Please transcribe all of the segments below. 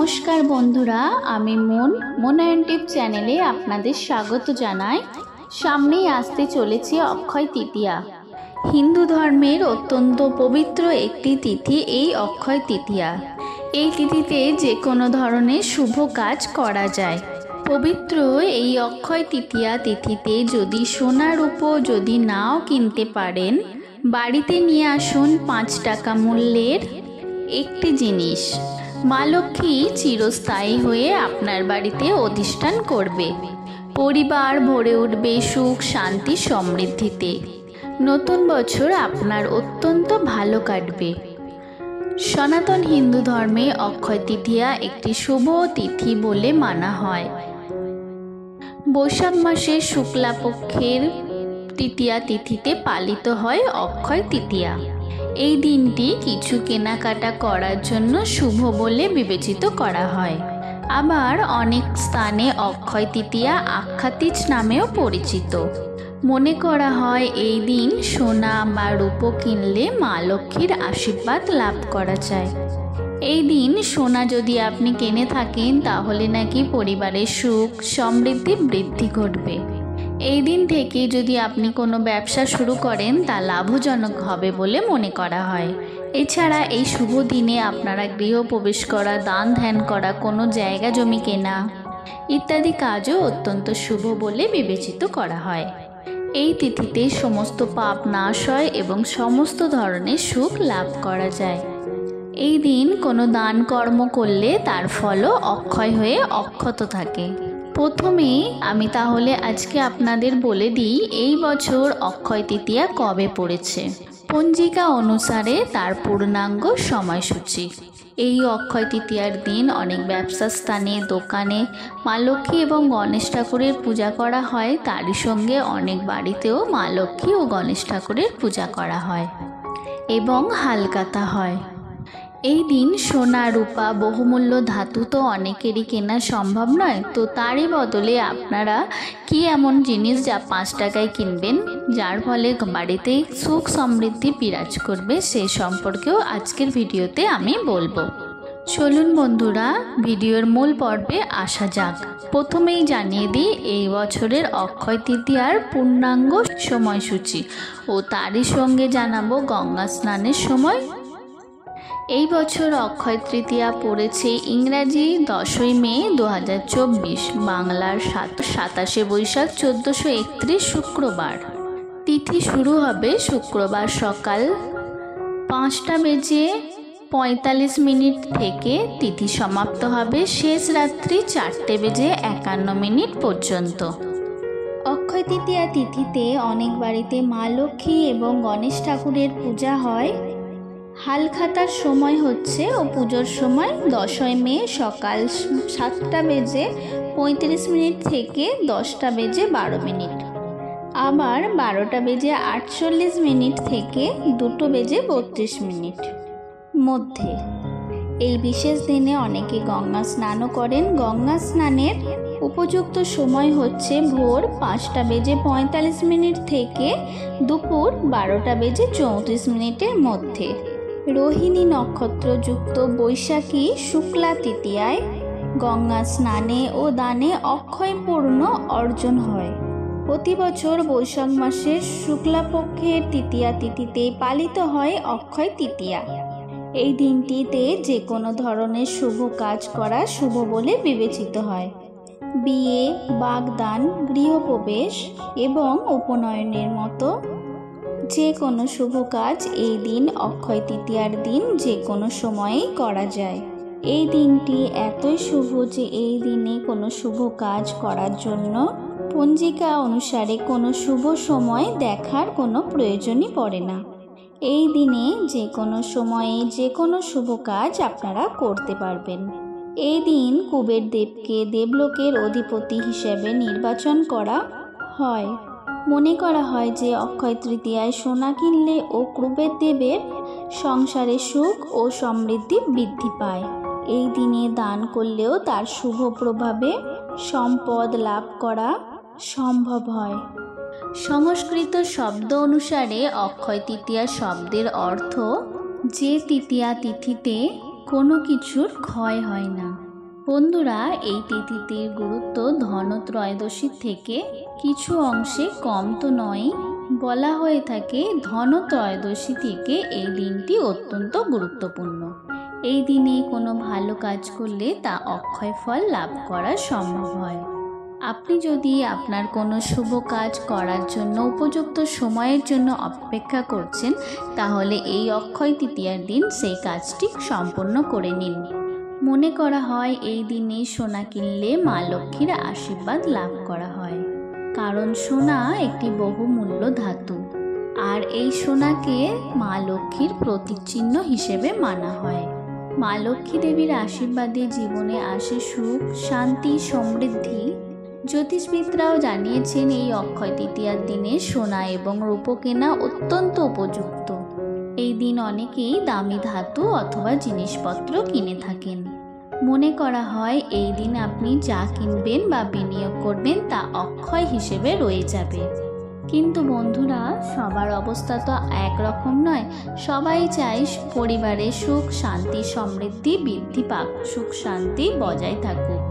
নমস্কার বন্ধুরা, আমি মন অ্যান্ড টিপ চ্যানেলে আপনাদের স্বাগত জানাই। সামনেই আসতে চলেছে অক্ষয় তৃতীয়া। হিন্দু ধর্মের অত্যন্ত পবিত্র একটি তিথি এই অক্ষয় তৃতীয়া। এই তিথিতে যে কোনো ধরনের শুভ কাজ করা যায়। পবিত্র এই অক্ষয় তৃতীয়া তিথিতে যদি সোনা রূপো যদি নাও কিনতে পারেন, বাড়িতে নিয়ে আসুন 5 টাকা মূল্যের একটি জিনিস। মা লক্ষ্মী চিরস্থায়ী হয়ে আপনার বাড়িতে অধিষ্ঠান করবে। পরিবার ভরে উঠবে সুখ শান্তি সমৃদ্ধিতে। নতুন বছর আপনার অত্যন্ত ভালো কাটবে। সনাতন হিন্দু ধর্মে অক্ষয় তৃতীয়া একটি শুভ তিথি বলে মানা হয়। বৈশাখ মাসের শুক্লাপক্ষের তৃতীয়া তিথিতে পালিত হয় অক্ষয় তৃতীয়া। এই দিনটি কিছু কেনাকাটা করার জন্য শুভ বলে বিবেচিত করা হয়। আবার অনেক স্থানে অক্ষয় তৃতীয়া আখ্যাতিজ নামেও পরিচিত। মনে করা হয় এই দিন সোনা বা রূপো কিনলে মা লক্ষ্মীর আশীর্বাদ লাভ করা যায়। এই দিন সোনা যদি আপনি কিনে থাকেন তাহলে নাকি পরিবারের সুখ সমৃদ্ধি বৃদ্ধি ঘটবে। এই দিন থেকে যদি আপনি কোনো ব্যবসা শুরু করেন তা লাভজনক হবে বলে মনে করা হয়। এছাড়া এই শুভ দিনে আপনারা গৃহপ্রবেশ করা, দান ধ্যান করা, কোনো জায়গা জমি কেনা ইত্যাদি কাজও অত্যন্ত শুভ বলে বিবেচিত করা হয়। এই তিথিতে সমস্ত পাপ নাশ হয় এবং সমস্ত ধরনের সুখ লাভ করা যায়। এই দিন কোনো দান কর্ম করলে তার ফলও অক্ষয় হয়ে অক্ষত থাকে। প্রথমেই আমি তাহলে আজকে আপনাদের বলে দিই এই বছর অক্ষয় তৃতীয়া কবে পড়েছে। পঞ্জিকা অনুসারে তার পূর্ণাঙ্গ সময়সূচি। এই অক্ষয় তৃতীয়ার দিন অনেক ব্যবসা স্থানে, দোকানে মা লক্ষ্মী এবং গণেশ ঠাকুরের পূজা করা হয়। তারই সঙ্গে অনেক বাড়িতেও মা লক্ষ্মী ও গণেশ ঠাকুরের পূজা করা হয় এবং হালকাতা হয়। এই দিন সোনা রূপা বহুমূল্য ধাতু তো অনেকেরই কেনা সম্ভব নয়, তো তারই বদলে আপনারা কি এমন জিনিস যা 5 টাকায় কিনবেন যার ফলে বাড়িতে সুখ সমৃদ্ধি বিরাজ করবে, সেই সম্পর্কেও আজকের ভিডিওতে আমি বলবো। চলুন বন্ধুরা ভিডিওর মূল পর্বে আসা যাক। প্রথমেই জানিয়ে দিই এই বছরের অক্ষয় তৃতীয়ার পূর্ণাঙ্গ সময়সূচি ও তারই সঙ্গে জানাবো গঙ্গা স্নানের সময়। এই বছর অক্ষয় তৃতীয়া পড়েছে ইংরাজি 10ই মে 2024, বাংলার 27শে বৈশাখ 1431 শুক্রবার। তিথি শুরু হবে শুক্রবার সকাল 5:45 থেকে। তিথি সমাপ্ত হবে শেষ রাত্রি 4:51 পর্যন্ত। অক্ষয় তৃতীয়া তিথিতে অনেক বাড়িতে মা লক্ষ্মী এবং গণেশ ঠাকুরের পূজা হয়। হালখাতার সময় হচ্ছে ও পুজোর সময় 10ই মে সকাল 7:35 থেকে 10:12। আবার 12:48 থেকে 2:32 মধ্যে। এই বিশেষ দিনে অনেকে গঙ্গা স্নানও করেন। গঙ্গা স্নানের উপযুক্ত সময় হচ্ছে ভোর 5:45 থেকে দুপুর 12:34 মধ্যে। রোহিণী নক্ষত্রযুক্ত বৈশাখী শুক্লা তৃতীয়ায় গঙ্গা স্নানে ও দানে অক্ষয় পূর্ণ অর্জন হয়। প্রতি বছর বৈশাখ মাসের শুক্লাপক্ষের তৃতীয়া তিথিতে পালিত হয় অক্ষয় তৃতীয়া। এই দিনটিতে যে কোনো ধরনের শুভ কাজ করা শুভ বলে বিবেচিত হয়। বিয়ে, বাগদান, গৃহপ্রবেশ এবং উপনয়নের মতো যে কোনো শুভ কাজ এই দিন অক্ষয় তৃতীয়ার দিন যে কোনো সময়েই করা যায়। এই দিনটি এতই শুভ যে এই দিনে কোনো শুভ কাজ করার জন্য পঞ্জিকা অনুসারে কোনো শুভ সময় দেখার কোনো প্রয়োজনই পড়ে না। এই দিনে যে কোনো সময়ে যে কোনো শুভ কাজ আপনারা করতে পারবেন। এই দিন কুবের দেবকে দেবলোকের অধিপতি হিসেবে নির্বাচন করা হয়। মনে করা হয় যে অক্ষয় তৃতীয়ায় সোনা কিনলে ও কুবের দেবের সংসারে সুখ ও সমৃদ্ধি বৃদ্ধি পায়। এই দিনে দান করলেও তার শুভ প্রভাবে সম্পদ লাভ করা সম্ভব হয়। সংস্কৃত শব্দ অনুসারে অক্ষয় তৃতীয়া শব্দের অর্থ যে তৃতীয়া তিথিতে কোনো কিছুর ক্ষয় হয় না। বন্ধুরা, এই তিথিটির গুরুত্ব ধনত্রয়োদশীর থেকে কিছু অংশে কম তো নয়। বলা হয়ে থাকে ধনত্রয়োদশী থেকে এই দিনটি অত্যন্ত গুরুত্বপূর্ণ। এই দিনে কোনো ভালো কাজ করলে তা অক্ষয় ফল লাভ করা সম্ভব হয়। আপনি যদি আপনার কোনো শুভ কাজ করার জন্য উপযুক্ত সময়ের জন্য অপেক্ষা করছেন, তাহলে এই অক্ষয় তৃতীয়ার দিন সেই কাজটি সম্পন্ন করে নিন। মনে করা হয় এই দিনে সোনা কিনলে মা লক্ষ্মীর আশীর্বাদ লাভ করা হয়, কারণ সোনা একটি বহুমূল্য ধাতু, আর এই সোনাকে মা লক্ষ্মীর প্রতীকচিহ্ন হিসেবে মানা হয়। মা লক্ষ্মী দেবীর আশীর্বাদে জীবনে আসে সুখ, শান্তি, সমৃদ্ধি। জ্যোতিষবিদরাও জানিয়েছেন এই অক্ষয় তৃতীয়ার দিনে সোনা এবং রূপো কেনা অত্যন্ত উপযুক্ত। এই দিন অনেকেই দামি ধাতু অথবা জিনিসপত্র কিনে থাকেন। মনে করা হয় এই দিন আপনি যা কিনবেন বা বিনিয়োগ করবেন তা অক্ষয় হিসেবে রয়ে যাবে। কিন্তু বন্ধুরা, সবার অবস্থা তো একরকম নয়। সবাই চায় পরিবারে সুখ, শান্তি, সমৃদ্ধি বৃদ্ধি পাক, সুখ শান্তি বজায় থাকুক।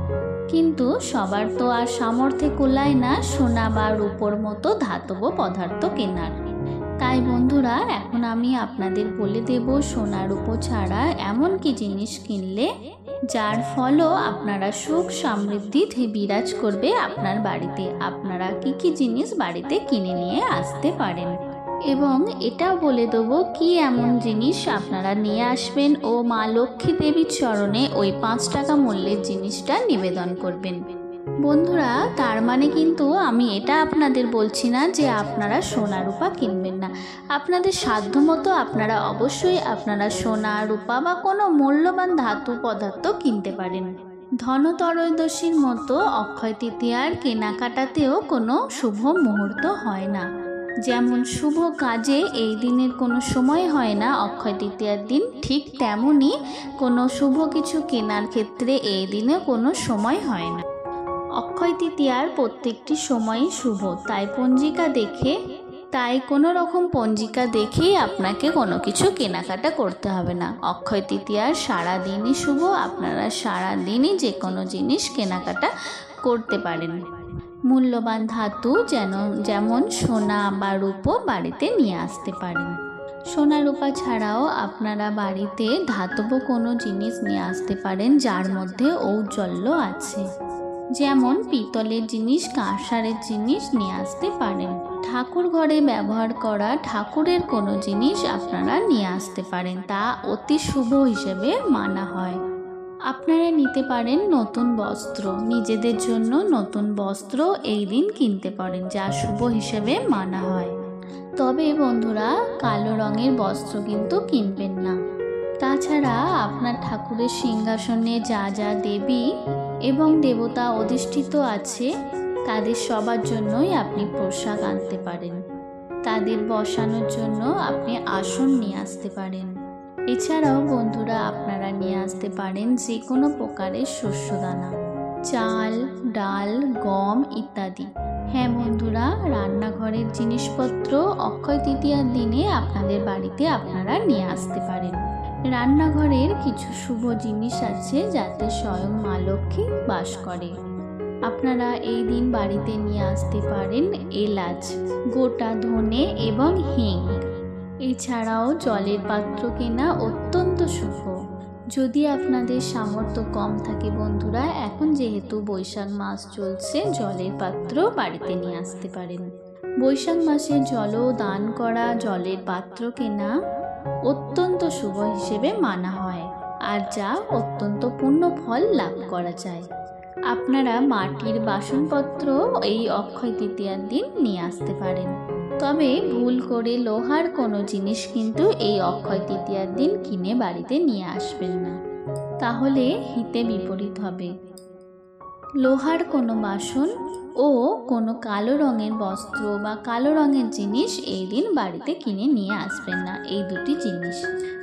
কিন্তু সবার তো আর সামর্থ্যে কুলায় না সোনা বা রূপোর মতো ধাতব পদার্থ কেনার। তাই বন্ধুরা, এখন আমি আপনাদের বলে দেব সোনা রূপো ছাড়া এমন কি জিনিস কিনলে যার ফলও আপনারা সুখ সমৃদ্ধি বিরাজ করবে আপনার বাড়িতে। আপনারা কি কি জিনিস বাড়িতে কিনে নিয়ে আসতে পারেন, এবং এটাও বলে দেবো কি এমন জিনিস আপনারা নিয়ে আসবেন ও মা লক্ষ্মী দেবীর চরণে ওই 5 টাকা মূল্যের জিনিসটা নিবেদন করবেন। বন্ধুরা, তার মানে কিন্তু আমি এটা আপনাদের বলছি না যে আপনারা সোনা রূপা কিনবেন না। আপনাদের সাধ্যমতো আপনারা অবশ্যই আপনারা সোনা রূপা বা কোনো মূল্যবান ধাতু পদার্থ কিনতে পারেন। ধনত্রয়োদশীর মতো অক্ষয় তৃতীয়ার কেনাকাটাতেও কোনো শুভ মুহূর্ত হয় না। যেমন শুভ কাজে এই দিনের কোনো সময় হয় না অক্ষয় তৃতীয়ার দিন, ঠিক তেমনই কোনো শুভ কিছু কেনার ক্ষেত্রে এই দিনে কোনো সময় হয় না। অক্ষয় তৃতীয়ার প্রত্যেকটি সময়ই শুভ, তাই কোনো রকম পঞ্জিকা দেখেই আপনাকে কোনো কিছু কেনাকাটা করতে হবে না। অক্ষয় তৃতীয়ার সারা দিনই শুভ, আপনারা সারা দিনই যে কোনো জিনিস কেনাকাটা করতে পারেন। মূল্যবান ধাতু যেমন সোনা বা রূপো বাড়িতে নিয়ে আসতে পারেন। সোনা রূপা ছাড়াও আপনারা বাড়িতে ধাতব কোনো জিনিস নিয়ে আসতে পারেন যার মধ্যে ঔজ্জ্বল্য আছে। যেমন পিতলের জিনিস, কাঁসারের জিনিস নিয়ে আসতে পারেন। ঠাকুর ঘরে ব্যবহার করা ঠাকুরের কোনো জিনিস আপনারা নিয়ে আসতে পারেন, তা অতি শুভ হিসেবে মানা হয়। আপনারা নিতে পারেন নতুন বস্ত্র, নিজেদের জন্য নতুন বস্ত্র এই দিন কিনতে পারেন, যা শুভ হিসেবে মানা হয়। তবে বন্ধুরা, কালো রঙের বস্ত্র কিন্তু কিনবেন না। তাছাড়া আপনার ঠাকুরের সিংহাসনে যা যা দেবী এবং দেবতা অধিষ্ঠিত আছে তাদের সবার জন্যই আপনি পোশাক আনতে পারেন। তাদের বসানোর জন্য আপনি আসন নিয়ে আসতে পারেন। এছাড়াও বন্ধুরা, আপনারা নিয়ে আসতে পারেন যে কোনো প্রকারের শস্যদানা, চাল, ডাল, গম ইত্যাদি। হ্যাঁ বন্ধুরা, রান্নাঘরের জিনিসপত্র অক্ষয় তৃতীয়ার দিনে আপনাদের বাড়িতে আপনারা নিয়ে আসতে পারেন। রান্নাঘরের কিছু শুভ জিনিস আছে যাতে স্বয়ং মা লক্ষ্মী বাস করে। আপনারা এই দিন বাড়িতে নিয়ে আসতে পারেন এলাচ, গোটা ধনে এবং হিং। এছাড়াও জলের পাত্র কেনা অত্যন্ত শুভ। যদি আপনাদের সামর্থ্য কম থাকে বন্ধুরা, এখন যেহেতু বৈশাখ মাস চলছে, জলের পাত্র বাড়িতে নিয়ে আসতে পারেন। বৈশাখ মাসে জলও দান করা, জলের পাত্র কেনা অত্যন্ত শুভ হিসেবে মানা হয়, আর যা অত্যন্ত পূর্ণ ফল লাভ করা যায়। আপনারা মাটির বাসনপত্র এই অক্ষয় তৃতীয়ার দিন নিয়ে আসতে পারেন। তবে ভুল করে লোহার কোনো জিনিস কিন্তু এই অক্ষয় তৃতীয়ার দিন কিনে বাড়িতে নিয়ে আসবেন না, তাহলে হিতে বিপরীত হবে। লোহার কোনো বাসন ও কোনো কালো রঙের বস্ত্র বা কালো রঙের জিনিস এই দিন বাড়িতে কিনে নিয়ে আসবেন না, এই দুটি জিনিস।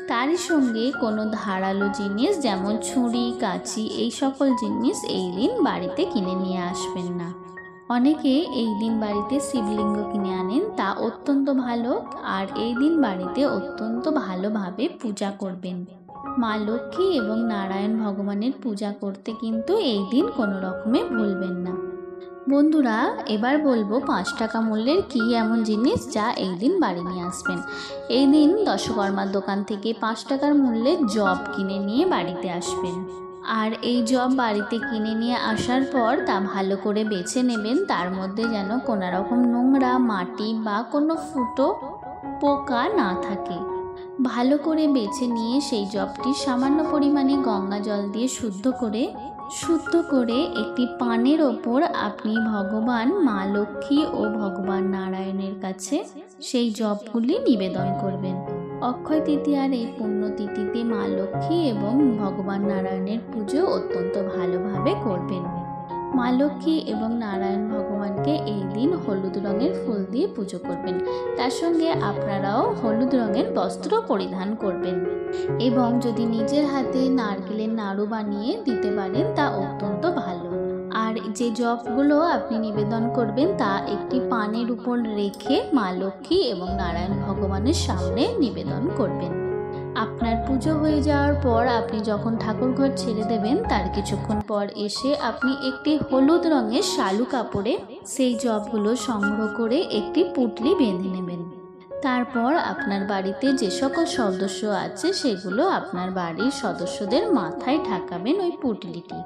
তারই সঙ্গে কোনো ধারালো জিনিস যেমন ছুরি, কাঁচি এই সকল জিনিস এই দিন বাড়িতে কিনে নিয়ে আসবেন না। অনেকে এই দিন বাড়িতে শিবলিঙ্গ কিনে আনেন, তা অত্যন্ত ভালো, আর এই দিন বাড়িতে অত্যন্ত ভালোভাবে পূজা করবেন। মা লক্ষ্মী এবং নারায়ণ ভগবানের পূজা করতে কিন্তু এই দিন কোনো রকমে ভুলবেন না। বন্ধুরা, এবার বলবো 5 টাকা মূল্যের কী এমন জিনিস যা এই দিন বাড়ি নিয়ে আসবেন। এই দিন দশকর্মার দোকান থেকে 5 টাকার মূল্যের জব কিনে নিয়ে বাড়িতে আসবেন। আর এই জব বাড়িতে কিনে নিয়ে আসার পর তা ভালো করে বেছে নেবেন, তার মধ্যে যেন কোনো রকম নোংরা, মাটি বা কোনো ফুটো পোকা না থাকে। ভালো করে বেছে নিয়ে সেই জবটি সামান্য পরিমাণে গঙ্গা জল দিয়ে শুদ্ধ করে একটি পানের ওপর আপনি ভগবান মা লক্ষ্মী ও ভগবান নারায়ণের কাছে সেই জবগুলি নিবেদন করবেন। অক্ষয় তৃতীয়ার এই পুণ্যতিথিতে মা লক্ষ্মী এবং ভগবান নারায়ণের পুজো অত্যন্ত ভালোভাবে করবেন। মা লক্ষ্মী এবং নারায়ণ ভগবানকে এই দিন হলুদ রঙের ফুল দিয়ে পুজো করবেন। তার সঙ্গে আপনারাও হলুদ রঙের বস্ত্র পরিধান করবেন এবং যদি নিজের হাতে নারকেলের নাড়ু বানিয়ে দিতে পারেন তা অত্যন্ত ভালো। আর যে জবগুলো আপনি নিবেদন করবেন তা একটি পানের উপর রেখে মা লক্ষ্মী এবং নারায়ণ ভগবানের সামনে নিবেদন করবেন। আপনার পুজো হয়ে যাওয়ার পর আপনি যখন ঠাকুর ঘর ছেড়ে দেবেন তার কিছুক্ষণ পর এসে আপনি একটি হলুদ রঙের শালু কাপড়ে সেই জবগুলো সংগ্রহ করে একটি পুঁটলি বেঁধে নেবেন। তারপর আপনার বাড়িতে যে সকল সদস্য আছে সেগুলো আপনার বাড়ির সদস্যদের মাথায় ঠাকাবেন ওই পুঁটলিটি।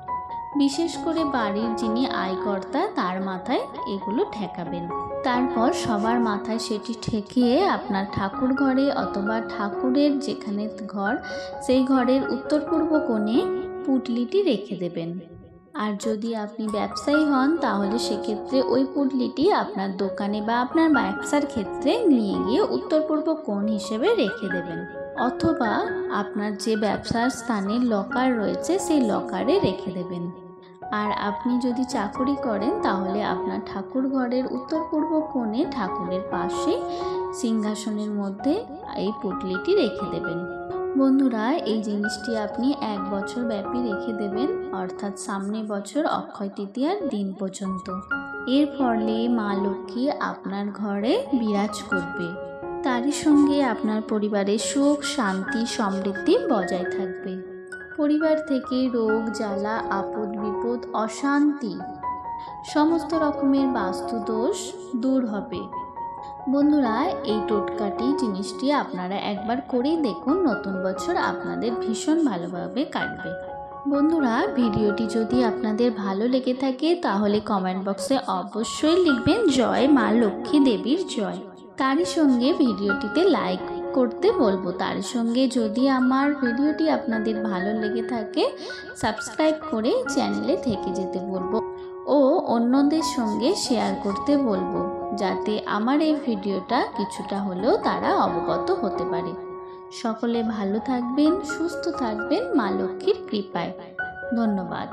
বিশেষ করে বাড়ির যিনি আয়কর্তা তার মাথায় এগুলো ঠেকাবেন। তারপর সবার মাথায় সেটি ঠেকিয়ে আপনার ঠাকুর ঘরে অথবা ঠাকুরের যেখানে ঘর সেই ঘরের উত্তর পূর্ব কোণে পুঁটলিটি রেখে দেবেন। আর যদি আপনি ব্যবসায়ী হন তাহলে সেক্ষেত্রে ওই পুঁটলিটি আপনার দোকানে বা আপনার ব্যবসার ক্ষেত্রে নিয়ে গিয়ে উত্তর পূর্ব কোণ হিসেবে রেখে দেবেন, অথবা আপনার যে ব্যবসার স্থানে লকার রয়েছে সেই লকারে রেখে দেবেন। আর আপনি যদি চাকুরি করেন তাহলে আপনার ঠাকুর ঘরের উত্তর পূর্ব কোণে ঠাকুরের পাশে সিংহাসনের মধ্যে এই পুঁটলিটি রেখে দেবেন। বন্ধুরা, এই জিনিসটি আপনি 1 বছর ব্যাপী রেখে দেবেন, অর্থাৎ সামনের বছর অক্ষয় তৃতীয়ার দিন পর্যন্ত। এর ফলে মা লক্ষ্মী আপনার ঘরে বিরাজ করবে, তারই সঙ্গে আপনার পরিবারের সুখ, শান্তি, সমৃদ্ধি বজায় থাকবে। পরিবার থেকে রোগ, জ্বালা, আপদ, বিপদ, অশান্তি, সমস্ত রকমের বাস্তুদোষ দূর হবে। বন্ধুরা, এই টোটকাটি জিনিসটি আপনারা একবার করেই দেখুন, নতুন বছর আপনাদের ভীষণ ভালোভাবে কাটবে। বন্ধুরা, ভিডিওটি যদি আপনাদের ভালো লেগে থাকে তাহলে কমেন্ট বক্সে অবশ্যই লিখবেন জয় মা লক্ষ্মী দেবীর জয়। তারই সঙ্গে ভিডিওটিতে লাইক করতে বলবো। তার সঙ্গে যদি আমার ভিডিওটি আপনাদের ভালো লেগে থাকে সাবস্ক্রাইব করে চ্যানেলে থেকে যেতে বলবো ও অন্যদের সঙ্গে শেয়ার করতে বলবো, যাতে আমার এই ভিডিওটা কিছুটা হলেও তারা অবগত হতে পারে। সকলে ভালো থাকবেন, সুস্থ থাকবেন মা লক্ষ্মীর কৃপায়। ধন্যবাদ।